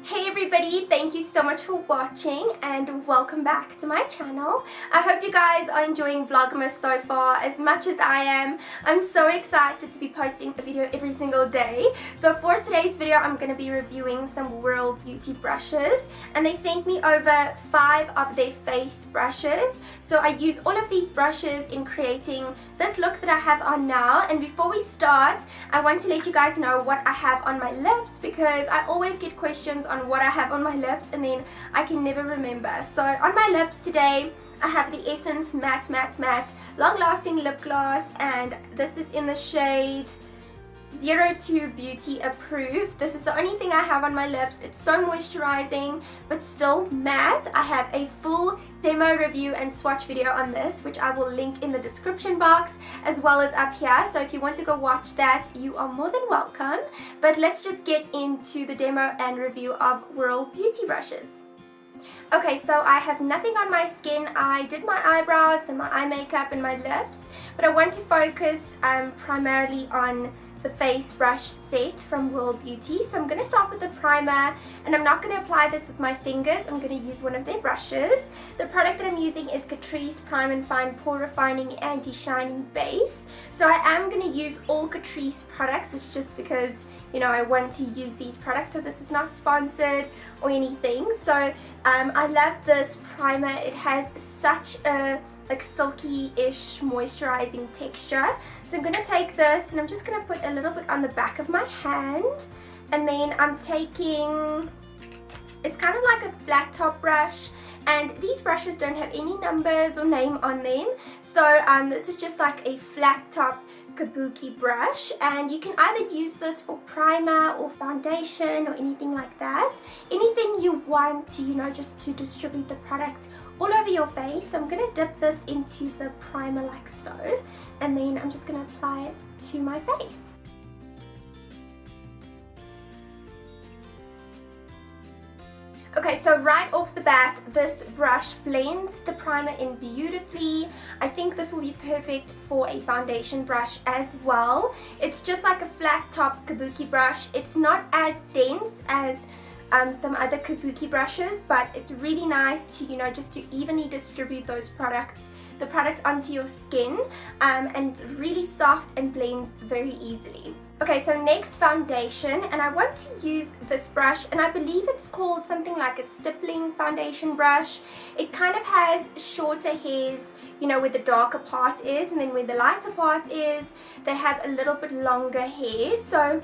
Hey everybody, thank you so much for watching and welcome back to my channel. I hope you guys are enjoying Vlogmas so far as much as I am. I'm so excited to be posting a video every single day. So for today's video I'm going to be reviewing some Whirl beauty brushes, and they sent me over 5 of their face brushes. So I use all of these brushes in creating this look that I have on now. And before we start, I want to let you guys know what I have on my lips, because I always get questions on what I have on my lips and then I can never remember. So on my lips today I have the Essence Matte Long Lasting Lip Gloss, and this is in the shade 02 Beauty Approved. This is the only thing I have on my lips. It's so moisturizing but still matte. I have a full demo review and swatch video on this, which I will link in the description box as well as up here. So if you want to go watch that, you are more than welcome. But let's just get into the demo and review of Whirl beauty brushes. Okay, so I have nothing on my skin. I did my eyebrows and my eye makeup and my lips, but I want to focus primarily on the face brush set from Whirl Beauty. So I'm going to start with the primer, and I'm not going to apply this with my fingers. I'm going to use one of their brushes. The product that I'm using is CATRICE Prime and Fine Pore Refining Anti-Shining Base. So I am going to use all CATRICE products. It's just because, you know, I want to use these products. So this is not sponsored or anything. So I love this primer. It has such a silky-ish moisturizing texture. So I'm going to take this and I'm just going to put a little bit on the back of my hand, and then I'm taking, it's kind of like a flat top brush, and these brushes don't have any numbers or name on them. So this is just like a flat top kabuki brush, and you can either use this for primer or foundation or anything like that. Anything you want to, you know, just to distribute the product all over your face. So I'm going to dip this into the primer like so, and then I'm just going to apply it to my face. Okay, so right off the bat, this brush blends the primer in beautifully. I think this will be perfect for a foundation brush as well. It's just like a flat top kabuki brush. It's not as dense as some other kabuki brushes, but it's really nice to, you know, just to evenly distribute the product onto your skin, and it's really soft and blends very easily. Okay, so next, foundation, and I want to use this brush, and I believe it's called something like a stippling foundation brush. It kind of has shorter hairs, you know, where the darker part is, and then where the lighter part is, they have a little bit longer hair. So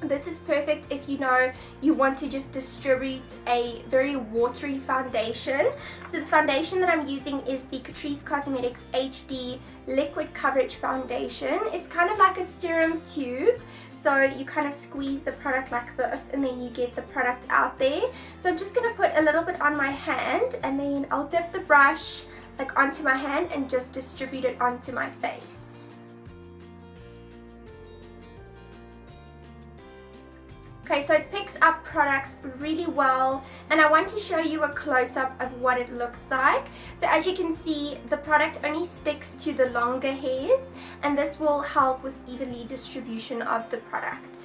this is perfect if, you know, you want to just distribute a very watery foundation. So the foundation that I'm using is the Catrice Cosmetics HD Liquid Coverage Foundation. It's kind of like a serum tube. So you kind of squeeze the product like this, and then you get the product out there. So I'm just going to put a little bit on my hand, and then I'll dip the brush like onto my hand and just distribute it onto my face. Okay, so it picks up product really well, and I want to show you a close-up of what it looks like. So as you can see, the product only sticks to the longer hairs, and this will help with evenly distribution of the product.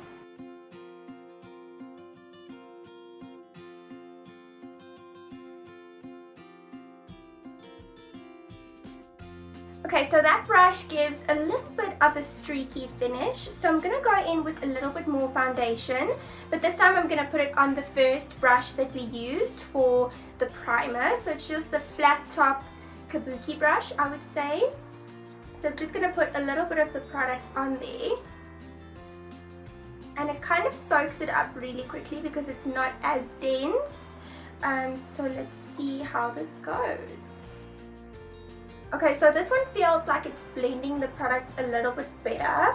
Okay, so that brush gives a little bit of a streaky finish, so I'm going to go in with a little bit more foundation, but this time I'm going to put it on the first brush that we used for the primer. So it's just the flat top kabuki brush, I would say. So I'm just going to put a little bit of the product on there, and it kind of soaks it up really quickly because it's not as dense. So let's see how this goes. Okay, so this one feels like it's blending the product a little bit better,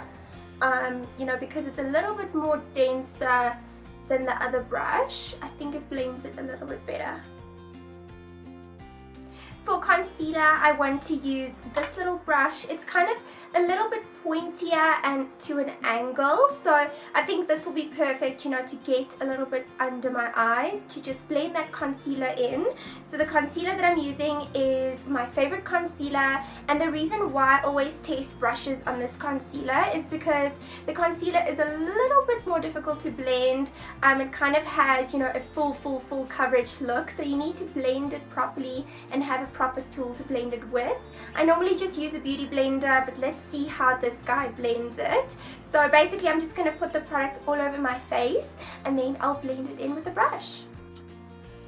you know, because it's a little bit more denser than the other brush. I think it blends it a little bit better. For concealer, I want to use this little brush. It's kind of a little bit pointier and to an angle, so I think this will be perfect, you know, to get a little bit under my eyes to just blend that concealer in. So the concealer that I'm using is my favorite concealer, and the reason why I always test brushes on this concealer is because the concealer is a little bit more difficult to blend. It kind of has, you know, a full coverage look, so you need to blend it properly and have a proper tool to blend it with. I normally just use a beauty blender, but let's see how this guy blends it. So basically I'm just going to put the product all over my face and then I'll blend it in with a brush.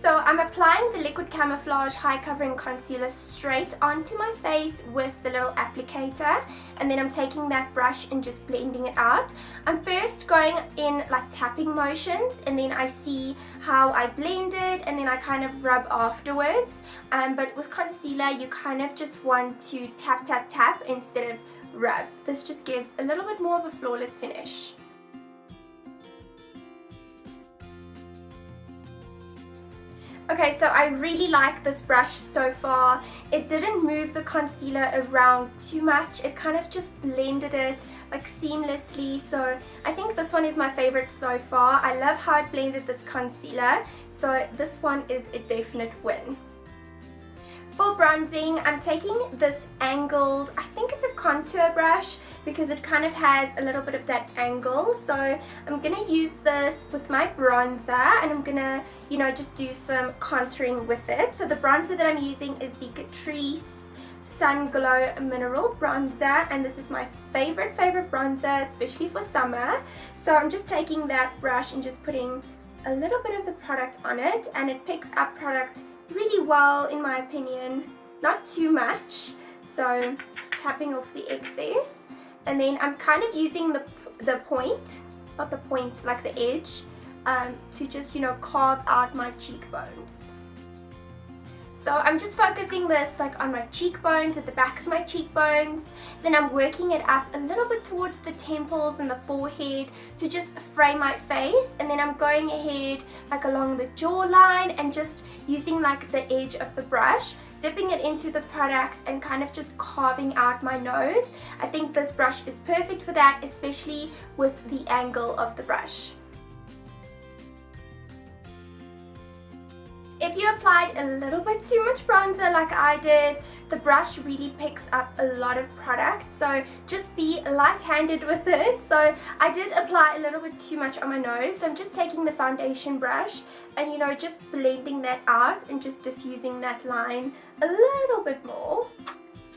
So I'm applying the Liquid Camouflage High Covering Concealer straight onto my face with the little applicator, and then I'm taking that brush and just blending it out. I'm first going in like tapping motions, and then I see how I blend it, and then I kind of rub afterwards. But with concealer you kind of just want to tap tap tap instead of rub. This just gives a little bit more of a flawless finish. Okay, so I really like this brush so far. It didn't move the concealer around too much. It kind of just blended it like seamlessly. So I think this one is my favorite so far. I love how it blended this concealer. So this one is a definite win. For bronzing, I'm taking this angled, I think it's a contour brush because it kind of has a little bit of that angle. So I'm going to use this with my bronzer and I'm going to, you know, just do some contouring with it. So the bronzer that I'm using is the CATRICE Sun Glow Mineral Bronzer, and this is my favorite bronzer, especially for summer. So I'm just taking that brush and just putting a little bit of the product on it, and it picks up product really well in my opinion, not too much. So just tapping off the excess, and then I'm kind of using the point, not the point, like the edge, to just, you know, carve out my cheekbones. So I'm just focusing this like on my cheekbones, at the back of my cheekbones. Then I'm working it up a little bit towards the temples and the forehead to just frame my face. And then I'm going ahead like along the jawline and just using like the edge of the brush, dipping it into the product and kind of just carving out my nose. I think this brush is perfect for that, especially with the angle of the brush. If you applied a little bit too much bronzer like I did, the brush really picks up a lot of product, so just be light-handed with it. So I did apply a little bit too much on my nose, so I'm just taking the foundation brush and, you know, just blending that out and just diffusing that line a little bit more.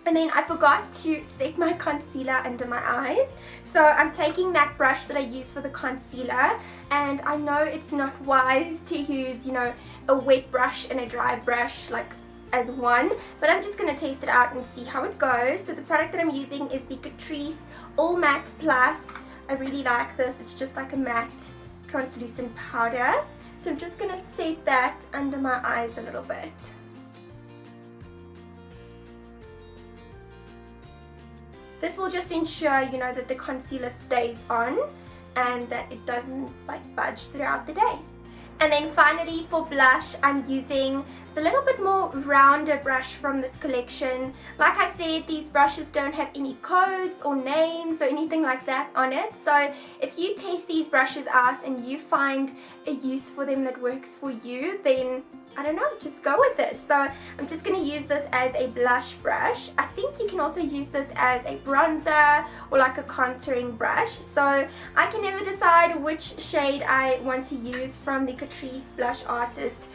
And then I forgot to set my concealer under my eyes. So I'm taking that brush that I use for the concealer, and I know it's not wise to use, you know, a wet brush and a dry brush like as one, but I'm just going to test it out and see how it goes. So the product that I'm using is the CATRICE All Matte Plus. I really like this. It's just like a matte translucent powder. So I'm just going to set that under my eyes a little bit. This will just ensure, you know, that the concealer stays on and that it doesn't like budge throughout the day. And then finally for blush, I'm using the little bit more rounder brush from this collection. Like I said, these brushes don't have any codes or names or anything like that on it. So if you test these brushes out and you find a use for them that works for you, then I don't know, just go with it. So I'm just going to use this as a blush brush. I think you can also use this as a bronzer or like a contouring brush. So I can never decide which shade I want to use from the CATRICE Blush Artist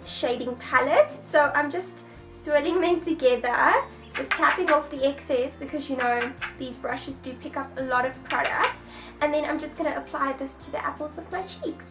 shading palette. So I'm just swirling them together, just tapping off the excess because, you know, these brushes do pick up a lot of product. And then I'm just going to apply this to the apples of my cheeks.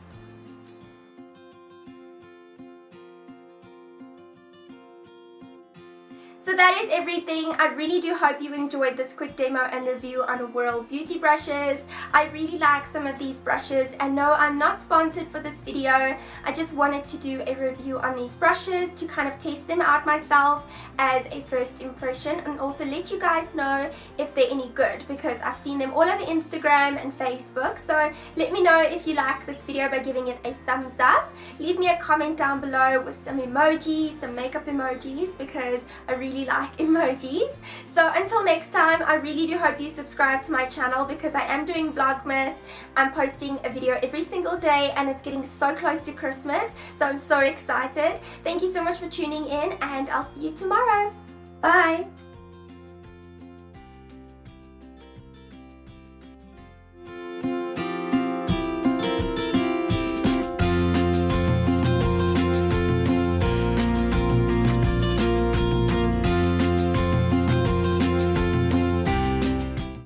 So So that is everything. I really do hope you enjoyed this quick demo and review on Whirl beauty brushes. I really like some of these brushes, and no, I'm not sponsored for this video. I just wanted to do a review on these brushes to kind of test them out myself as a first impression, and also let you guys know if they're any good, because I've seen them all over Instagram and Facebook. So let me know if you like this video by giving it a thumbs up. Leave me a comment down below with some emojis, some makeup emojis, because I really like emojis. So until next time, I really do hope you subscribe to my channel, because I am doing Vlogmas. I'm posting a video every single day, and it's getting so close to Christmas, so I'm so excited. Thank you so much for tuning in, and I'll see you tomorrow. Bye!